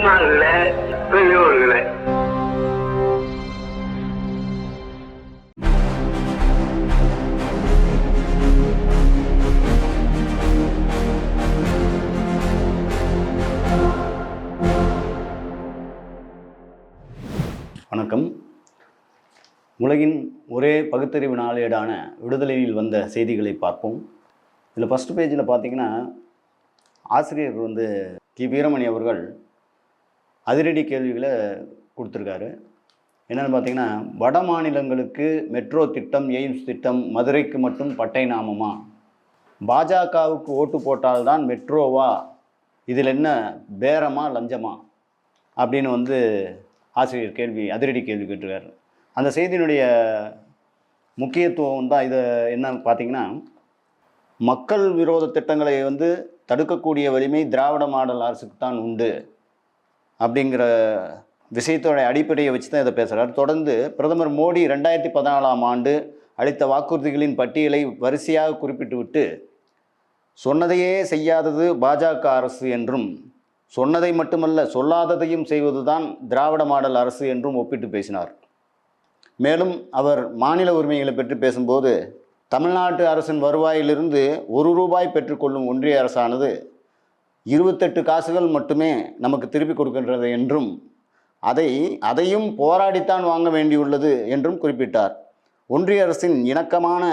நல்ல பெரியோர்களே, வணக்கம். உலகின் ஒரே பகுத்தறிவு நாளேடான விடுதலையில் வந்த செய்திகளை பார்ப்போம். இதில் ஃபஸ்ட் பேஜில் பார்த்தீங்கன்னா ஆசிரியர் கி வீரமணி அவர்கள் அதிரடி கேள்விகளை கொடுத்துருக்காரு. என்னென்னு பார்த்தீங்கன்னா, வட மாநிலங்களுக்கு மெட்ரோ திட்டம், எய்ம்ஸ் திட்டம் மதுரைக்கு மட்டும் பட்டை நாமமா? பாஜகவுக்கு ஓட்டு போட்டால்தான் மெட்ரோவா? இதில் என்ன பேரமா லஞ்சமா அப்படின்னு ஆசிரியர் அதிரடி கேள்வி கேட்டிருக்காரு. அந்த செய்தியினுடைய முக்கியத்துவம் தான் இது என்னன்னு பார்த்தீங்கன்னா, மக்கள் விரோத திட்டங்களை தடுக்கக்கூடிய வலிமை திராவிட மாடல் அரசுக்கு தான் உண்டு அப்படிங்கிற விஷயத்தோட அடிப்படையை வச்சு தான் இதை பேசுகிறார். தொடர்ந்து பிரதமர் மோடி 2014ஆம் ஆண்டு அளித்த வாக்குறுதிகளின் பட்டியலை வரிசையாக குறிப்பிட்டுவிட்டு, சொன்னதையே செய்யாதது பாஜக அரசு என்றும், சொன்னதை மட்டுமல்ல சொல்லாததையும் செய்வதுதான் திராவிட மாடல் அரசு என்றும் ஒப்பிட்டு பேசினார். மேலும் அவர் மாநில உரிமைகளை பற்றி பேசும்போது, தமிழ்நாட்டு அரசின் வருவாயிலிருந்து ₹1 பெற்றுக்கொள்ளும் ஒன்றிய அரசானது 28 காசுகள் மட்டுமே நமக்கு திருப்பி கொடுக்கின்றது என்றும், அதையும் போராடித்தான் வாங்க வேண்டியுள்ளது என்றும் குறிப்பிட்டார். ஒன்றிய அரசின் இணக்கமான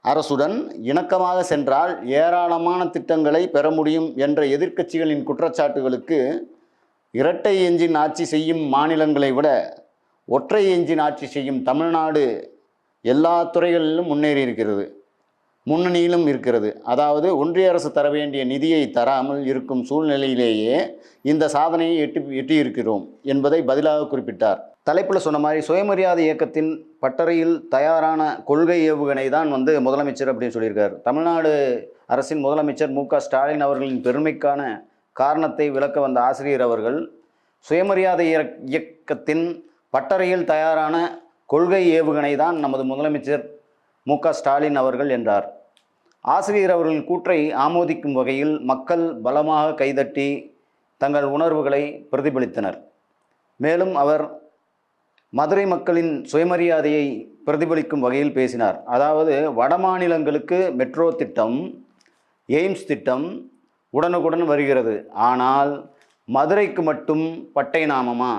அரசுடன் இணக்கமாக சென்றால் ஏராளமான திட்டங்களை பெற முடியும் என்ற எதிர்க்கட்சிகளின் குற்றச்சாட்டுகளுக்கு, இரட்டை எஞ்சின் ஆட்சி செய்யும் மாநிலங்களை விட ஒற்றை எஞ்சின் ஆட்சி செய்யும் தமிழ்நாடு எல்லா துறைகளிலும் முன்னேறி இருக்கிறது, முன்னணியிலும் இருக்கிறது. அதாவது ஒன்றிய அரசு தர வேண்டிய நிதியை தராமல் இருக்கும் சூழ்நிலையிலேயே இந்த சாதனையை எட்டியிருக்கிறோம் என்பதை பதிலாக குறிப்பிட்டார். தலைப்பில் சொன்ன மாதிரி, சுயமரியாதை இயக்கத்தின் பட்டறையில் தயாரான கொள்கை ஏவுகணை தான் முதலமைச்சர் அப்படின்னு சொல்லியிருக்கார். தமிழ்நாடு அரசின் முதலமைச்சர் மு.க. ஸ்டாலின் அவர்களின் பெருமைக்கான காரணத்தை விளக்க வந்த ஆசிரியர் அவர்கள், சுயமரியாதை இயக்கத்தின் பட்டறையில் தயாரான கொள்கை ஏவுகணை தான் நமது முதலமைச்சர் மு.க. ஸ்டாலின் அவர்கள் என்றார். ஆசிரியர் அவர்களின் கூற்றை ஆமோதிக்கும் வகையில் மக்கள் பலமாக கைதட்டி தங்கள் உணர்வுகளை பிரதிபலித்தனர். மேலும் அவர் மதுரை மக்களின் சுயமரியாதையை பிரதிபலிக்கும் வகையில் பேசினார். அதாவது, வட மாநிலங்களுக்கு மெட்ரோ திட்டம், எய்ம்ஸ் திட்டம் உடனுக்குடன் வருகிறது, ஆனால் மதுரைக்கு மட்டும் பட்டை நாமமா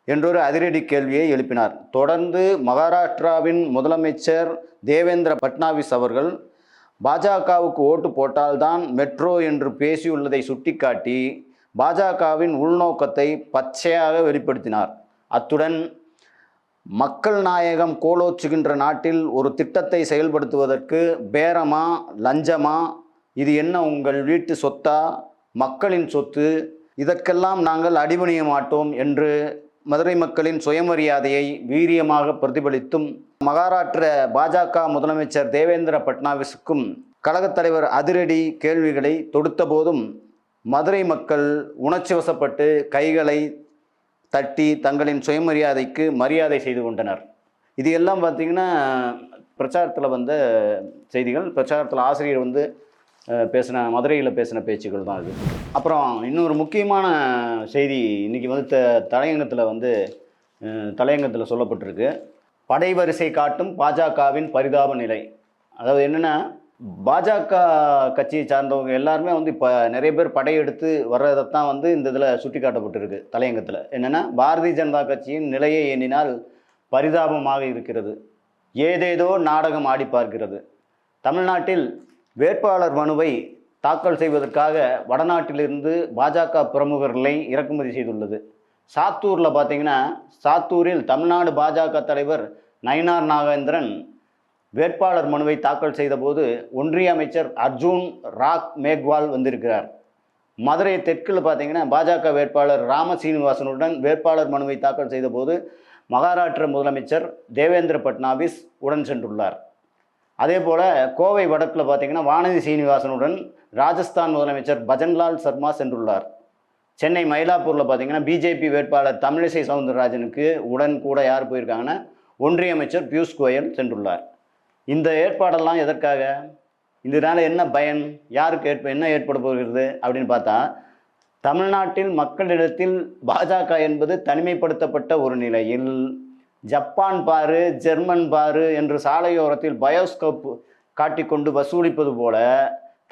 என்றொரு அதிரடி கேள்வியை எழுப்பினார். தொடர்ந்து மகாராஷ்டிராவின் முதலமைச்சர் தேவேந்திர பட்னாவிஸ் அவர்கள் பாஜகவுக்கு ஓட்டு போட்டால்தான் மெட்ரோ என்று பேசியுள்ளதை சுட்டிக்காட்டி பாஜகவின் உள்நோக்கத்தை பச்சையாக வெளிப்படுத்தினார். அத்துடன், மக்கள் நாயகம் கோலோச்சுகின்ற நாட்டில் ஒரு திட்டத்தை செயல்படுத்துவதற்கு பேரமா லஞ்சமா? இது என்ன உங்கள் வீட்டு சொத்தா, மக்களின் சொத்து? இதற்கெல்லாம் நாங்கள் அடிபணிய மாட்டோம் என்று மதுரை மக்களின் சுயமரியாதையை வீரியமாக பிரதிபலித்தும், மகாராஷ்டிர பாஜக முதலமைச்சர் தேவேந்திர பட்னாவிஸுக்கும் கழகத் தலைவர் அதிரடி கேள்விகளை தொடுத்த போதும் மதுரை மக்கள் உணர்ச்சி வசப்பட்டு கைகளை தட்டி தங்களின் சுயமரியாதைக்கு மரியாதை செய்து கொண்டனர். இது எல்லாம் பார்த்திங்கன்னா பிரச்சாரத்தில் வந்த செய்திகள். பிரச்சாரத்தில் ஆசிரியர் மதுரையில் பேசின பேச்சுக்கள் தான் இது. அப்புறம் இன்னொரு முக்கியமான செய்தி இன்றைக்கி தலையங்கத்தில் சொல்லப்பட்டிருக்கு. படை வரிசை காட்டும் பாஜகவின் பரிதாப நிலை. அதாவது என்னென்னா, பாஜக கட்சியை சார்ந்தவங்க எல்லாருமே இப்போ நிறைய பேர் படையெடுத்து வர்றதைத்தான் இந்த இதில் சுட்டி காட்டப்பட்டிருக்கு தலையங்கத்தில். என்னென்னா, பாரதிய ஜனதா கட்சியின் நிலையை எண்ணினால் பரிதாபமாக இருக்கிறது, ஏதேதோ நாடகம் ஆடி பார்க்கிறது. தமிழ்நாட்டில் வேட்பாளர் மனுவை தாக்கல் செய்வதற்காக வடநாட்டிலிருந்து பாஜக பிரமுகர்களை இறக்குமதி செய்துள்ளது. சாத்தூரில் பார்த்தீங்கன்னா, சாத்தூரில் தமிழ்நாடு பாஜக தலைவர் நயினார் நாகேந்திரன் வேட்பாளர் மனுவை தாக்கல் செய்தபோது ஒன்றிய அமைச்சர் அர்ஜுன் ராக் மேக்வால் வந்திருக்கிறார். மதுரை தெற்கில் பார்த்தீங்கன்னா, பாஜக வேட்பாளர் ராம சீனிவாசனுடன் வேட்பாளர் மனுவை தாக்கல் செய்தபோது மகாராஷ்டிர முதலமைச்சர் தேவேந்திர பட்னாவிஸ் உடன் சென்றுள்ளார். அதே போல் கோவை வடக்கில் பார்த்தீங்கன்னா, வானதி சீனிவாசனுடன் ராஜஸ்தான் முதலமைச்சர் பஜன்லால் சர்மா சென்றுள்ளார். சென்னை மயிலாப்பூரில் பார்த்தீங்கன்னா, பிஜேபி வேட்பாளர் தமிழிசை சவுந்தரராஜனுக்கு உடன் கூட யார் போயிருக்காங்கன்னா, ஒன்றிய அமைச்சர் பியூஷ் கோயல் சென்றுள்ளார். இந்த ஏற்பாடெல்லாம் எதற்காக? இதனால் என்ன பயன், யாருக்கு என்ன ஏற்பட போகிறது அப்படின்னு பார்த்தா, தமிழ்நாட்டில் மக்களிடத்தில் பாஜக என்பது தனிமைப்படுத்தப்பட்ட ஒரு நிலையில் ஜப்பான் பாரு, ஜெர்மன் பாரு என்று சாலையோரத்தில் பயோஸ்கோப் காட்டிக்கொண்டு வசூலிப்பது போல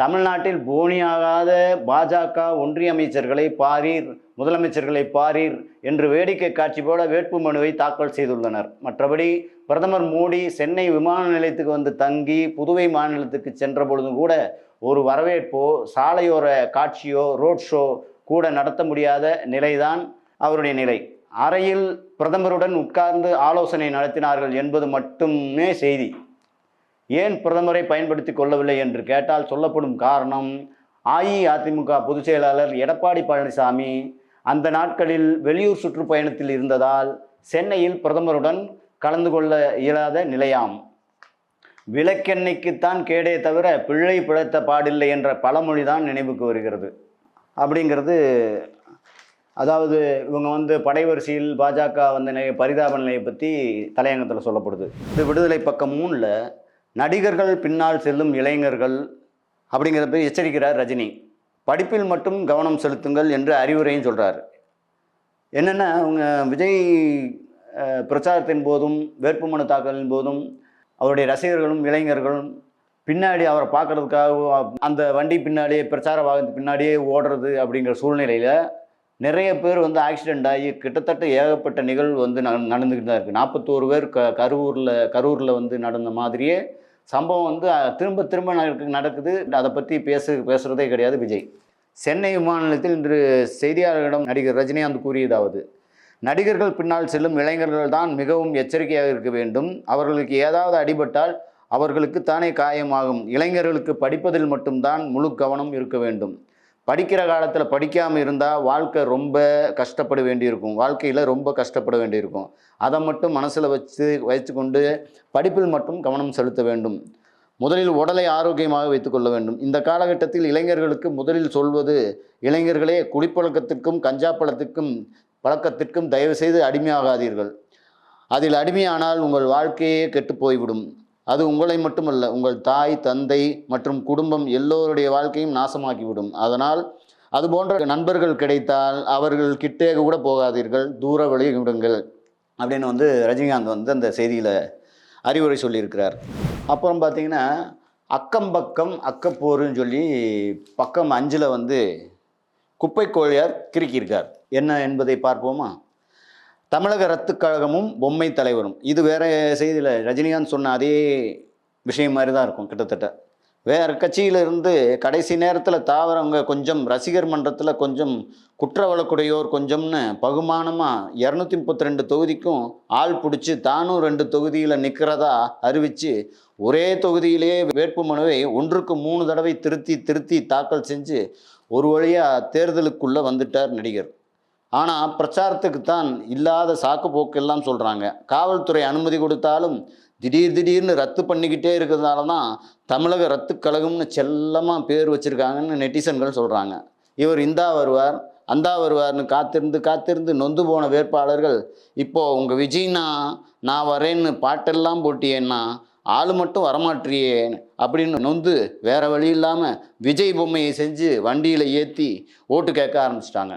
தமிழ்நாட்டில் போனியாகாத பாஜக ஒன்றிய அமைச்சர்களை பாரீர், முதலமைச்சர்களை பாரீர் என்று வேடிக்கை காட்சி போல வேட்புமனுவை தாக்கல் செய்துள்ளனர். மற்றபடி பிரதமர் மோடி சென்னை விமான நிலையத்துக்கு வந்து தங்கி புதுவை மாநிலத்துக்கு சென்ற பொழுதும் கூட ஒரு வரவேற்போ, சாலையோர காட்சியோ, ரோட் ஷோ கூட நடத்த முடியாத நிலைதான் அவருடைய நிலை. அறையில் பிரதமருடன் உட்கார்ந்து ஆலோசனை நடத்தினார்கள் என்பது மட்டுமே செய்தி. ஏன் பிரதமரை பயன்படுத்தி கொள்ளவில்லை என்று கேட்டால் சொல்லப்படும் காரணம், அஇஅதிமுக பொதுச் செயலாளர் எடப்பாடி பழனிசாமி அந்த நாட்களில் வெளியூர் சுற்றுப்பயணத்தில் இருந்ததால் சென்னையில் பிரதமருடன் கலந்து கொள்ள இயலாத நிலையாம். விளக்கெண்ணெய்க்குத்தான் கேடே தவிர பிள்ளை பிழைத்த பாடில்லை என்ற பழமொழி தான் நினைவுக்கு வருகிறது. அப்படிங்கிறது, அதாவது இவங்க வந்து படைவரிசையில் பாஜக வந்த பரிதாப நிலையை பற்றி தலையங்கத்தில் சொல்லப்படுது. இது விடுதலை பக்கம் 3ல் நடிகர்கள் பின்னால் செல்லும் இளைஞர்கள் அப்படிங்கிறத எச்சரிக்கிறார் ரஜினி. படிப்பில் மட்டும் கவனம் செலுத்துங்கள் என்று அறிவுரையும் சொல்கிறார். என்னென்னா, அவங்க விஜய் பிரச்சாரத்தின் போதும் வேட்புமனு தாக்கலின் போதும் அவருடைய ரசிகர்களும் இளைஞர்களும் பின்னாடி அவரை பார்க்குறதுக்காக அந்த வண்டி பின்னாடியே, பிரச்சார வாகனத்து பின்னாடியே ஓடுறது அப்படிங்கிற சூழ்நிலையில் நிறைய பேர் வந்து ஆக்சிடெண்ட் ஆகி கிட்டத்தட்ட ஏகப்பட்ட நிகழ்வு வந்து நடந்துக்கிட்டு தான் இருக்குது. 41 பேர் கரூரில் வந்து நடந்த மாதிரியே சம்பவம் வந்து திரும்ப திரும்ப நடக்குது. அதை பற்றி பேசுகிறதே கிடையாது விஜய். சென்னை விமான நிலையத்தில் இன்று செய்தியாளர்களிடம் நடிகர் ரஜினிகாந்த் கூறியதாவது: நடிகர்கள் பின்னால் செல்லும் இளைஞர்கள் தான் மிகவும் எச்சரிக்கையாக இருக்க வேண்டும். அவர்களுக்கு ஏதாவது அடிபட்டால் அவர்களுக்கு தானே காயமாகும். இளைஞர்களுக்கு படிப்பதில் மட்டும்தான் முழு கவனம் இருக்க வேண்டும். படிக்கிற காலத்தில் படிக்காமல் இருந்தால் வாழ்க்கையில் ரொம்ப கஷ்டப்பட வேண்டியிருக்கும். அதை மட்டும் மனசில் வச்சுக்கொண்டு படிப்பில் மட்டும் கவனம் செலுத்த வேண்டும். முதலில் உடலை ஆரோக்கியமாக வைத்துக்கொள்ள வேண்டும். இந்த காலகட்டத்தில் இளைஞர்களுக்கு முதலில் சொல்வது, இளைஞர்களே, குடிப்பழக்கத்திற்கும் கஞ்சா பழக்கத்திற்கும் தயவுசெய்து அடிமையாகாதீர்கள். அதில் அடிமையானால் உங்கள் வாழ்க்கையே கெட்டு போய்விடும். அது உங்களை மட்டுமல்ல, உங்கள் தாய், தந்தை மற்றும் குடும்பம் எல்லோருடைய வாழ்க்கையும் நாசமாக்கிவிடும். அதனால் அதுபோன்ற நண்பர்கள் கிடைத்தால் அவர்கள் கிட்டே கூட போகாதீர்கள், தூர விலகி விடுங்கள் அப்படின்னு வந்து ரஜினிகாந்த் வந்து அந்த செய்தியில் அறிவுரை சொல்லியிருக்கிறார். அப்புறம் பார்த்திங்கன்னா, அக்கம் பக்கம் அக்கப்போருன்னு சொல்லி பக்கம் 5ல் வந்து குப்பை கோழியார் கிறுக்கியிருக்கார். என்ன என்பதை பார்ப்போமா? தமிழக ரத்து கழகமும் பொம்மை தலைவரும், இது வேறு செய்தியில் ரஜினிகாந்த் சொன்ன அதே விஷயம் மாதிரி தான் இருக்கும். கிட்டத்தட்ட வேறு கட்சியிலிருந்து கடைசி நேரத்தில் தாவரவங்க கொஞ்சம், ரசிகர் மன்றத்தில் கொஞ்சம், குற்ற வழக்குடையோர் கொஞ்சம்னு பகுமானமாக 232 தொகுதிக்கும் ஆள் பிடிச்சி தானும் 2 தொகுதியில் நிற்கிறதா அறிவித்து ஒரே தொகுதியிலே வேட்புமனுவை 1க்கு 3 தடவை திருத்தி தாக்கல் செஞ்சு ஒரு வழியாக தேர்தலுக்குள்ளே வந்துட்டார் நடிகர். ஆனால் பிரச்சாரத்துக்கு தான் இல்லாத சாக்கு போக்கெல்லாம் சொல்கிறாங்க. காவல்துறை அனுமதி கொடுத்தாலும் திடீர்னு ரத்து பண்ணிக்கிட்டே இருக்கிறதுனால தான் தமிழக ரத்து கழகம்னு செல்லமாக பேர் வச்சுருக்காங்கன்னு நெட்டிசன்கள் சொல்கிறாங்க. இவர் இந்தா வருவார் அந்தா வருவார்னு காத்திருந்து நொந்து போன வேட்பாளர்கள் இப்போது உங்கள் விஜய்னா நான் வரேன்னு பாட்டெல்லாம் போட்டியேன்னா ஆள் மட்டும் வரமாட்டியே அப்படின்னு நொந்து வேறு வழி இல்லாமல் விஜய் பொம்மையை செஞ்சு வண்டியில் ஏற்றி ஓட்டு கேட்க ஆரம்பிச்சிட்டாங்க.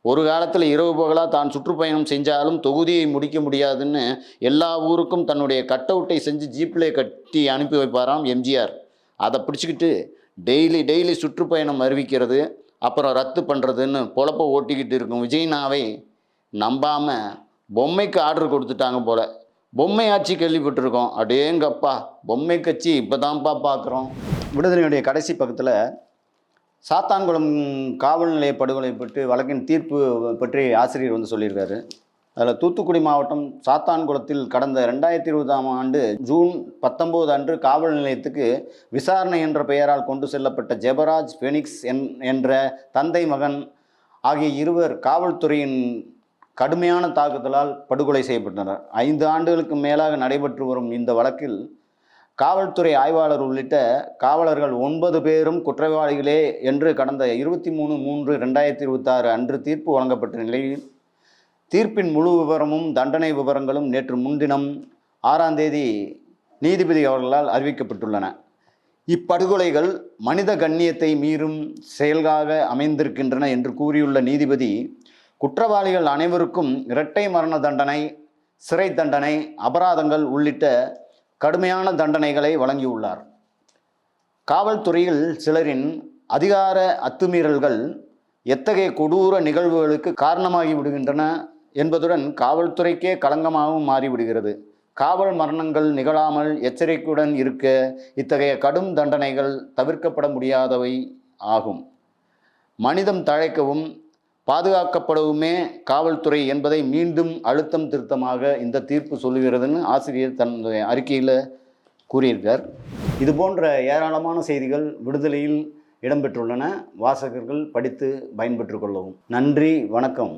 ஒரு காலத்தில் இரவு பகலாக தான் சுற்றுப்பயணம் செஞ்சாலும் தொகுதியை முடிக்க முடியாதுன்னு எல்லா ஊருக்கும் தன்னுடைய கட் அவுட்டை செஞ்சு ஜீப்பிலே கட்டி அனுப்பி வைப்பாராம் எம்ஜிஆர். அதை பிடிச்சிக்கிட்டு டெய்லி சுற்றுப்பயணம் அறிவிக்கிறது, அப்புறம் ரத்து பண்ணுறதுன்னு பொழப்ப ஓட்டிக்கிட்டு இருக்கும் விஜய்னாவை நம்பாமல் பொம்மைக்கு ஆர்டர் கொடுத்துட்டாங்க போல். பொம்மை ஆட்சி கேள்விப்பட்டிருக்கோம், அடேங்கப்பா பொம்மை கட்சி இப்போ தான்ப்பா பார்க்குறோம். விடுதலையுடைய கடைசி பக்கத்தில் சாத்தான்குளம் காவல் நிலைய படுகொலை பற்றி வழக்கின் தீர்ப்பு பற்றி ஆசிரியர் வந்து சொல்லியிருக்காரு. அதில் தூத்துக்குடி மாவட்டம் சாத்தான்குளத்தில் கடந்த 2020ஆம் ஆண்டு ஜூன் 19 அன்று காவல் நிலையத்துக்கு விசாரணை என்ற பெயரால் கொண்டு செல்லப்பட்ட ஜெபராஜ் ஃபெனிக்ஸ் என்ற தந்தை மகன் ஆகிய இருவர் காவல்துறையின் கடுமையான தாக்குதலால் படுகொலை செய்யப்பட்டனர். 5 ஆண்டுகளுக்கு மேலாக நடைபெற்று வரும் இந்த வழக்கில் காவல்துறை ஆய்வாளர் உள்ளிட்ட காவலர்கள் 9 பேரும் குற்றவாளிகளே என்று கடந்த 23/3/2026 அன்று தீர்ப்பு வழங்கப்பட்ட நிலையில் தீர்ப்பின் முழு விவரமும் தண்டனை விவரங்களும் நேற்று முன்தினம் 6ஆம் தேதி நீதிபதி அவர்களால் அறிவிக்கப்பட்டுள்ளன. இப்படுகொலைகள் மனித கண்ணியத்தை மீறும் செயல்களாக அமைந்திருக்கின்றன என்று கூறியுள்ள நீதிபதி, குற்றவாளிகள் அனைவருக்கும் இரட்டை மரண தண்டனை, சிறை தண்டனை, அபராதங்கள் உள்ளிட்ட கடுமையான தண்டனைகளை வழங்கியுள்ளார். காவல்துறையில் சிலரின் அதிகார அத்துமீறல்கள் எத்தகைய கொடூர நிகழ்வுகளுக்கு காரணமாகி விடுகின்றன என்பதுடன் காவல்துறைக்கே களங்கமாகவும் மாறிவிடுகிறது. காவல் மரணங்கள் நிகழாமல் எச்சரிக்கையுடன் இருக்க இத்தகைய கடும் தண்டனைகள் தவிர்க்கப்பட முடியாதவை ஆகும். மனிதம் தழைக்கவும் பாதுகாக்கப்படவுமே காவல்துறை என்பதை மீண்டும் அழுத்தம் திருத்தமாக இந்த தீர்ப்பு சொல்லுகிறதுன்னு ஆசிரியர் தன்னுடைய அறிக்கையில் கூறியிருக்கார். இது போன்ற ஏராளமான செய்திகள் விடுதலையில் இடம்பெற்றுள்ளன. வாசகர்கள் படித்து பயன்பெற்று கொள்ளவும். நன்றி, வணக்கம்.